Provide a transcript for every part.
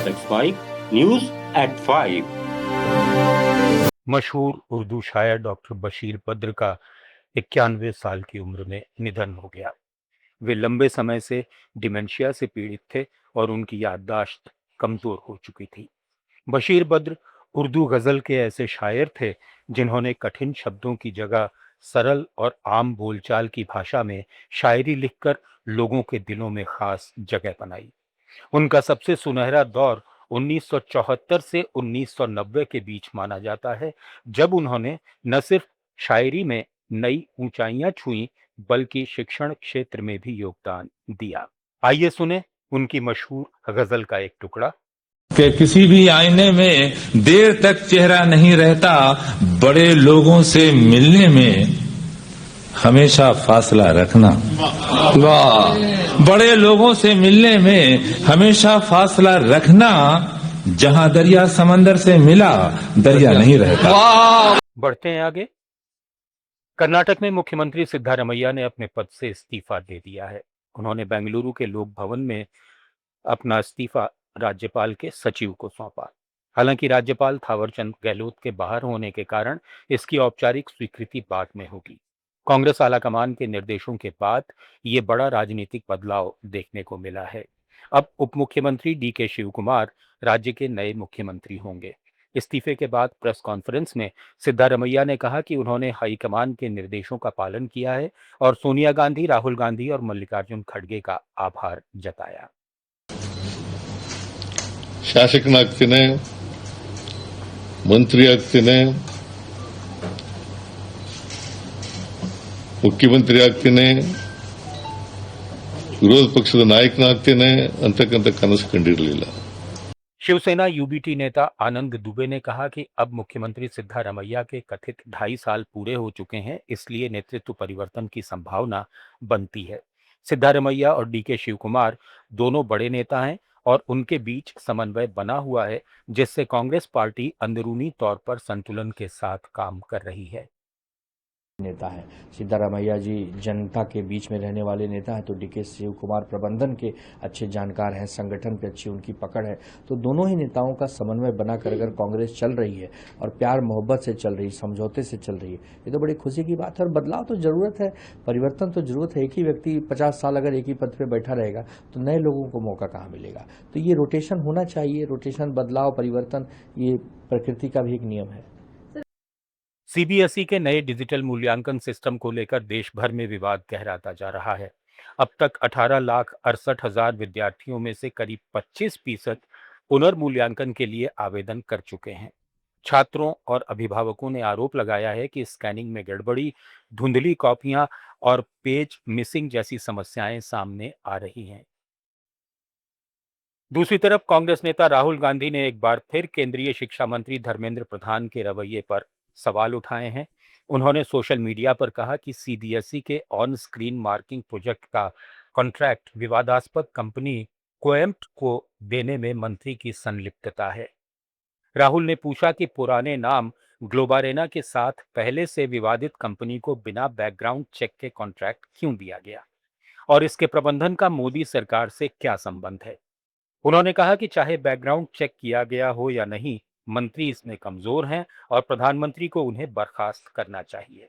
That's why News at 5। मशहूर उर्दू शायर doctor Bashir Badr का 91 साल की उम्र में निधन हो गया। वे लंबे समय से डिमेंशिया से पीड़ित थे और उनकी याददाश्त कमजोर हो चुकी थी। बशीर बद्र उर्दू गजल के ऐसे शायर थे जिन्होंने कठिन शब्दों की जगह सरल और आम बोलचाल की भाषा में शायरी लिखकर लोगों के दिलों में खास जगह बनाई। उनका सबसे सुनहरा दौर 1974 से 1990 के बीच माना जाता है, जब उन्होंने न सिर्फ शायरी में नई ऊंचाइयां छुई बल्कि शिक्षण क्षेत्र में भी योगदान दिया। आइए सुने उनकी मशहूर गजल का एक टुकड़ा। कि किसी भी आईने में देर तक चेहरा नहीं रहता, बड़े लोगों से मिलने में हमेशा फासला रखना। वाह! बड़े लोगों से मिलने में हमेशा फासला रखना, जहां दरिया समंदर से मिला दरिया नहीं रहता। बढ़ते हैं आगे। कर्नाटक में मुख्यमंत्री सिद्धारमैया ने अपने पद से इस्तीफा दे दिया है। उन्होंने बेंगलुरु के लोक भवन में अपना इस्तीफा राज्यपाल के सचिव को सौंपा। हालांकि राज्यपाल थावरचंद गहलोत के बाहर होने के कारण इसकी औपचारिक स्वीकृति बाद में होगी। कांग्रेस आलाकमान के निर्देशों के बाद ये बड़ा राजनीतिक बदलाव देखने को मिला है। अब उप मुख्यमंत्री डीके शिव कुमार राज्य के नए मुख्यमंत्री होंगे। इस्तीफे के बाद प्रेस कॉन्फ्रेंस में सिद्धारमैया ने कहा कि उन्होंने हाईकमान के निर्देशों का पालन किया है और सोनिया गांधी, राहुल गांधी और मल्लिकार्जुन खड़गे का आभार जताया। ಶಾಸಕನಾಗ್ತೇನೆ, ಮಂತ್ರಿ ಆಗ್ತೇನೆ, ಮುಖ್ಯಮಂತ್ರಿ ಆಗ್ತೇನೆ, ವಿರೋಧ ಪಕ್ಷದ ನಾಯಕನಾಗ್ತೇನೆ ಅಂತಕ್ಕಂಥ ಕನಸು ಕಂಡಿರಲಿಲ್ಲ। शिवसेना यूबीटी नेता आनंद दुबे ने कहा कि अब मुख्यमंत्री सिद्धारमैया के कथित 2.5 साल पूरे हो चुके हैं, इसलिए नेतृत्व परिवर्तन की संभावना बनती है। सिद्धारमैया और डीके शिव कुमार दोनों बड़े नेता हैं और उनके बीच समन्वय बना हुआ है, जिससे कांग्रेस पार्टी अंदरूनी तौर पर संतुलन के साथ काम कर रही है। नेता है सिद्धारमैया जी, जनता के बीच में रहने वाले नेता हैं, तो डीके शिव कुमार प्रबंधन के अच्छे जानकार हैं, संगठन पे अच्छी उनकी पकड़ है। तो दोनों ही नेताओं का समन्वय बनाकर अगर कांग्रेस चल रही है और प्यार मोहब्बत से चल रही, समझौते से चल रही है, ये तो बड़ी खुशी की बात है। और बदलाव तो जरूरत है, परिवर्तन तो जरूरत है। एक ही व्यक्ति 50 साल अगर एक ही पद पे बैठा रहेगा तो नए लोगों को मौका कहाँ मिलेगा। तो ये रोटेशन होना चाहिए। रोटेशन, बदलाव, परिवर्तन, ये प्रकृति का भी एक नियम है। सीबीएसई के नए डिजिटल मूल्यांकन सिस्टम को लेकर देश भर में विवाद गहराता जा रहा है। अब तक 18,68,000 विद्यार्थियों में से करीब 25% पुनर्मूल्यांकन के लिए आवेदन कर चुके हैं। छात्रों और अभिभावकों ने आरोप लगाया है कि स्कैनिंग में गड़बड़ी, धुंधली कॉपियां और पेज मिसिंग जैसी समस्याएं सामने आ रही हैं। दूसरी तरफ कांग्रेस नेता राहुल गांधी ने एक बार फिर केंद्रीय शिक्षा मंत्री धर्मेंद्र प्रधान के रवैये पर सवाल उठाए हैं। उन्होंने सोशल मीडिया पर कहा कि सीबीएसई के ऑन स्क्रीन मार्किंग प्रोजेक्ट का कॉन्ट्रैक्ट विवादास्पद कंपनी कोएम्प्ट को देने में मंत्री की संलिप्तता है। राहुल ने पूछा कि पुराने नाम ग्लोबारेना के साथ पहले से विवादित कंपनी को बिना बैकग्राउंड चेक के कॉन्ट्रैक्ट क्यों दिया गया और इसके प्रबंधन का मोदी सरकार से क्या संबंध है। उन्होंने कहा कि चाहे बैकग्राउंड चेक किया गया हो या नहीं, मंत्री इसमें कमजोर हैं और प्रधानमंत्री को उन्हें बर्खास्त करना चाहिए।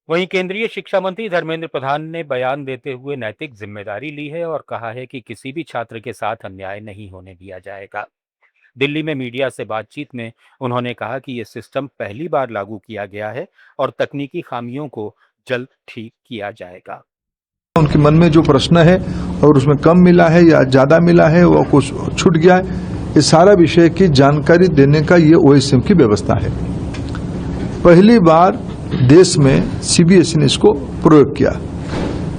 वहीं केंद्रीय शिक्षा मंत्री धर्मेंद्र प्रधान ने बयान देते हुए नैतिक जिम्मेदारी ली है और कहा है कि किसी भी छात्र के साथ अन्याय नहीं होने दिया जाएगा। दिल्ली में मीडिया से बातचीत में उन्होंने कहा कि यह सिस्टम पहली बार लागू किया गया है और तकनीकी खामियों को जल्द ठीक किया जाएगा। उनके मन में जो प्रश्न है और उसमें कम मिला है या ज्यादा मिला है, वो कुछ छूट गया है, ये सारा विषय की जानकारी देने का ये ओएसएम की व्यवस्था है। पहली बार देश में सीबीएसई ने इसको प्रयोग किया,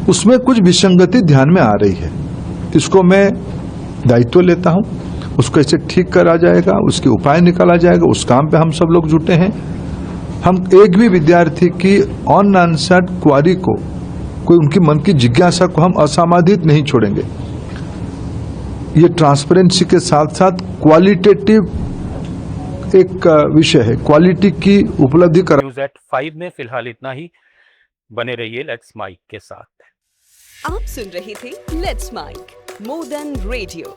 उसमें कुछ विसंगति ध्यान में आ रही है। इसको मैं दायित्व लेता हूं, उसको ऐसे ठीक करा जाएगा, उसके उपाय निकाला जाएगा। उस काम पे हम सब लोग जुटे हैं। हम एक भी विद्यार्थी की ऑन आंसर्ड क्वारी को, कोई उनकी मन की जिज्ञासा को हम असमाधित नहीं छोड़ेंगे। ये ट्रांसपेरेंसी के साथ साथ क्वालिटेटिव एक विषय है, क्वालिटी की उपलब्धि कर। न्यूज़ एट 5 में फिलहाल इतना ही। बने रहिए लेट्स माइक के साथ। आप सुन रहे थे let's mic more than radio.